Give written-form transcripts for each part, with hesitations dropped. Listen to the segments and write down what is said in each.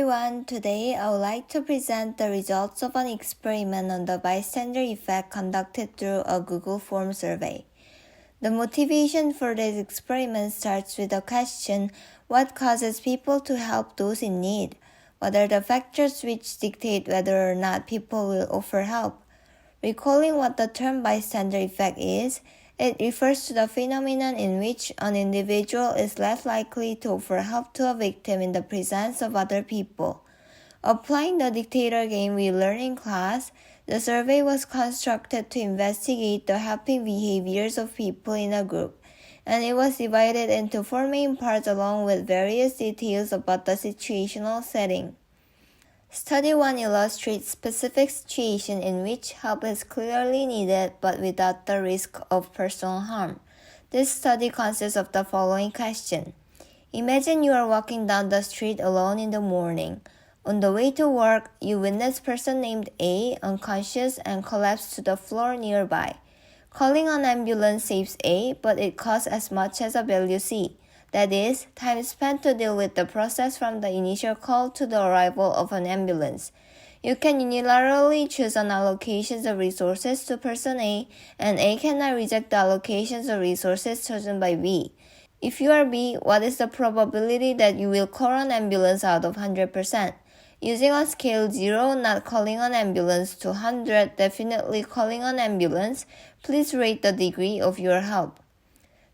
everyone, today I would like to present the results of an experiment on the bystander effect conducted through a Google Form survey. The motivation for this experiment starts with the question, what causes people to help those in need? What are the factors which dictate whether or not people will offer help? Recalling what the term bystander effect is, it refers to the phenomenon in which an individual is less likely to offer help to a victim in the presence of other people. Applying the dictator game we learned in class, the survey was constructed to investigate the helping behaviors of people in a group, and it was divided into 4 main parts along with various details about the situational setting. Study 1 illustrates specific situations in which help is clearly needed but without the risk of personal harm. This study consists of the following question. Imagine you are walking down the street alone in the morning. On the way to work, you witness a person named A unconscious and collapsed to the floor nearby. Calling an ambulance saves A, but it costs as much as a value C. That is, time spent to deal with the process from the initial call to the arrival of an ambulance. You can unilaterally choose an allocation of resources to person A, and A cannot reject the allocations of resources chosen by B. If you are B, what is the probability that you will call an ambulance out of 100%? Using a scale 0, not calling an ambulance, to 100, definitely calling an ambulance, please rate the degree of your help.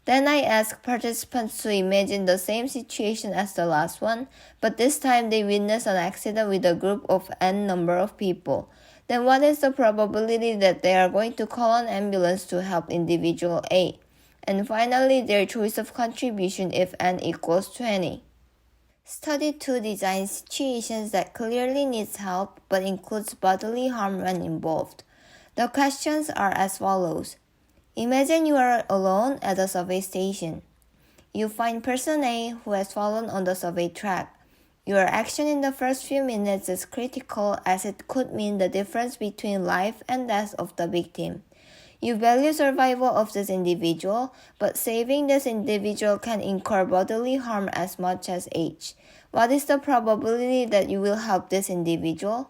Then I ask participants to imagine the same situation as the last one, but this time they witness an accident with a group of n number of people. Then what is the probability that they are going to call an ambulance to help individual A? And finally, their choice of contribution if n equals 20. Study 2 designs situations that clearly needs help but includes bodily harm when involved. The questions are as follows. Imagine you are alone at a subway station. You find person A who has fallen on the subway track. Your action in the first few minutes is critical as it could mean the difference between life and death of the victim. You value survival of this individual, but saving this individual can incur bodily harm as much as H. What is the probability that you will help this individual?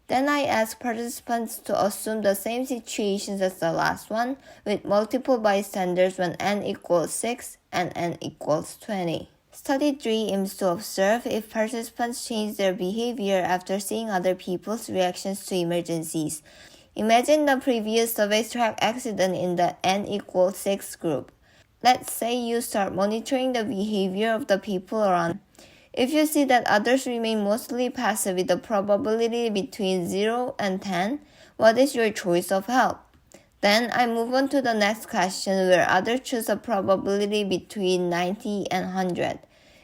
Then I ask participants to assume the same situations as the last one, with multiple bystanders when n equals 6 and n equals 20. Study 3 aims to observe if participants change their behavior after seeing other people's reactions to emergencies. Imagine the previous subway track accident in the n equals 6 group. Let's say you start monitoring the behavior of the people around. If you see that others remain mostly passive with a probability between 0 and 10, what is your choice of help? Then I move on to the next question where others choose a probability between 90 and 100.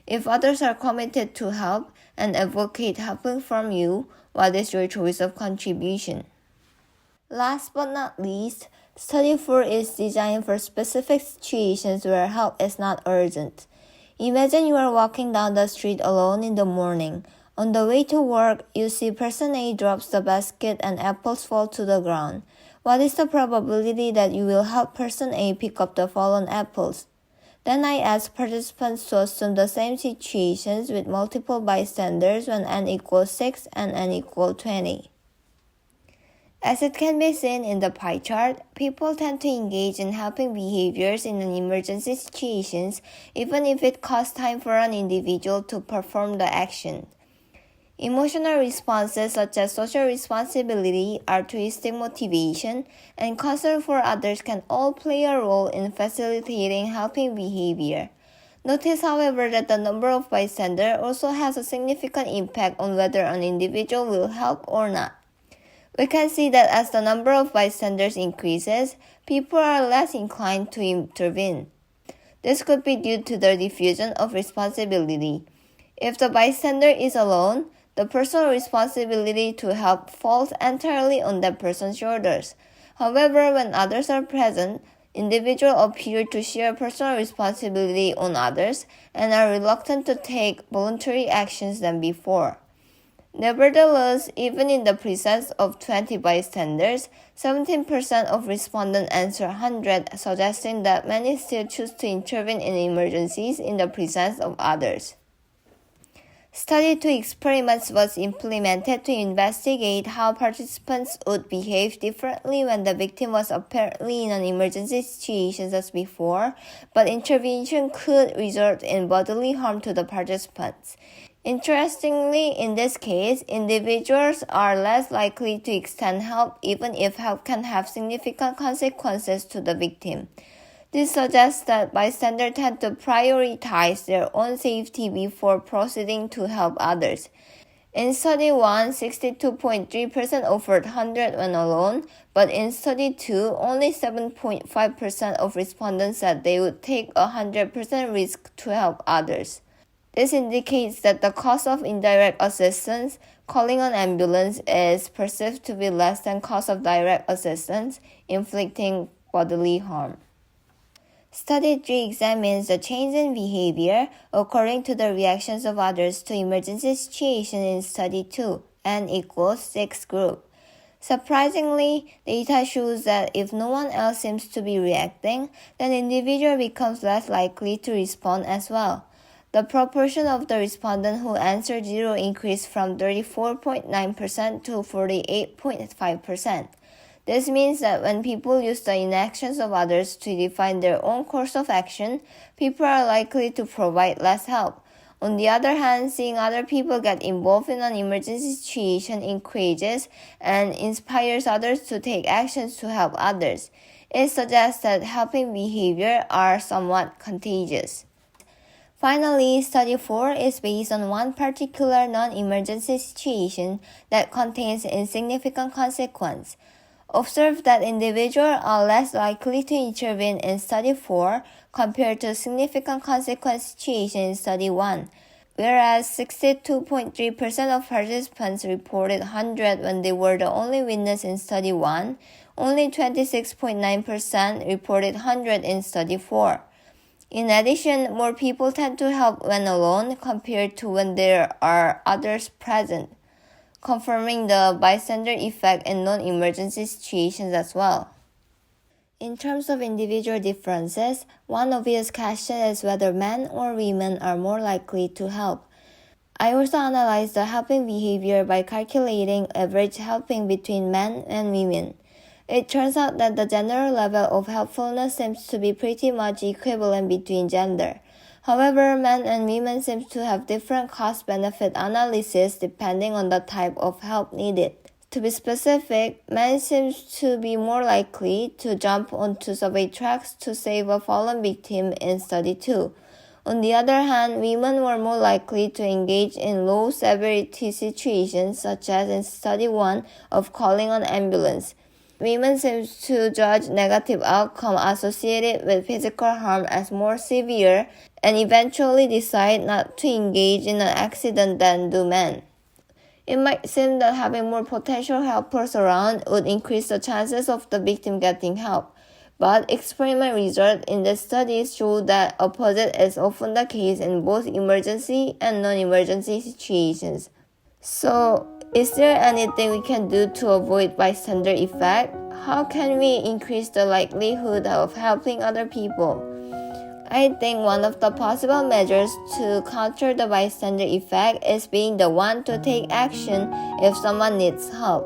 If others are committed to help and advocate helping from you, what is your choice of contribution? Last but not least, Study 4 is designed for specific situations where help is not urgent. Imagine you are walking down the street alone in the morning. On the way to work, you see person A drops the basket and apples fall to the ground. What is the probability that you will help person A pick up the fallen apples? Then I ask participants to assume the same situations with multiple bystanders when n equals 6 and n equals 20. As it can be seen in the pie chart, people tend to engage in helping behaviors in an emergency situations even if it costs time for an individual to perform the action. Emotional responses such as social responsibility, altruistic motivation, and concern for others can all play a role in facilitating helping behavior. Notice, however, that the number of bystanders also has a significant impact on whether an individual will help or not. We can see that as the number of bystanders increases, people are less inclined to intervene. This could be due to the diffusion of responsibility. If the bystander is alone, the personal responsibility to help falls entirely on that person's shoulders. However, when others are present, individuals appear to share personal responsibility on others and are reluctant to take voluntary actions than before. Nevertheless, even in the presence of 20 bystanders, 17% of respondents answer 100, suggesting that many still choose to intervene in emergencies in the presence of others. Study 2 experiments was implemented to investigate how participants would behave differently when the victim was apparently in an emergency situation as before, but intervention could result in bodily harm to the participants. Interestingly, in this case, individuals are less likely to extend help even if help can have significant consequences to the victim. This suggests that bystanders tend to prioritize their own safety before proceeding to help others. In study 1, 62.3% offered 100 when alone, but in study 2, only 7.5% of respondents said they would take a 100% risk to help others. This indicates that the cost of indirect assistance, calling an ambulance, is perceived to be less than cost of direct assistance, inflicting bodily harm. Study 3 examines the change in behavior according to the reactions of others to emergency situations in Study 2, N equals 6 group. Surprisingly, data shows that if no one else seems to be reacting, then the individual becomes less likely to respond as well. The proportion of the respondents who answered 0 increased from 34.9% to 48.5%. This means that when people use the inactions of others to define their own course of action, people are likely to provide less help. On the other hand, seeing other people get involved in an emergency situation encourages and inspires others to take actions to help others. It suggests that helping behavior are somewhat contagious. Finally, Study 4 is based on one particular non-emergency situation that contains insignificant consequence. Observe that individuals are less likely to intervene in Study 4 compared to significant consequence situations in Study 1, whereas 62.3% of participants reported 100 when they were the only witness in Study 1, only 26.9% reported 100 in Study 4. In addition, more people tend to help when alone compared to when there are others present, confirming the bystander effect in non-emergency situations as well. In terms of individual differences, one obvious question is whether men or women are more likely to help. I also analyzed the helping behavior by calculating average helping between men and women. It turns out that the general level of helpfulness seems to be pretty much equivalent between gender. However, men and women seem to have different cost-benefit analysis depending on the type of help needed. To be specific, men seem to be more likely to jump onto subway tracks to save a fallen victim in Study 2. On the other hand, women were more likely to engage in low-severity situations such as in Study 1 of calling an ambulance. Women seem to judge negative outcome associated with physical harm as more severe and eventually decide not to engage in an accident than do men. It might seem that having more potential helpers around would increase the chances of the victim getting help, but experiment results in the studies show that opposite is often the case in both emergency and non-emergency situations. So, is there anything we can do to avoid bystander effect? How can we increase the likelihood of helping other people? I think one of the possible measures to counter the bystander effect is being the one to take action if someone needs help.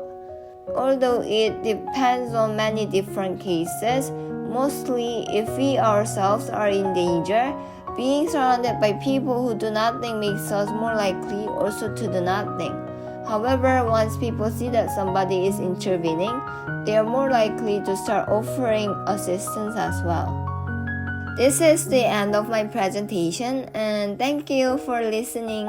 Although it depends on many different cases, mostly if we ourselves are in danger, being surrounded by people who do nothing makes us more likely also to do nothing. However, once people see that somebody is intervening, they are more likely to start offering assistance as well. This is the end of my presentation, and thank you for listening.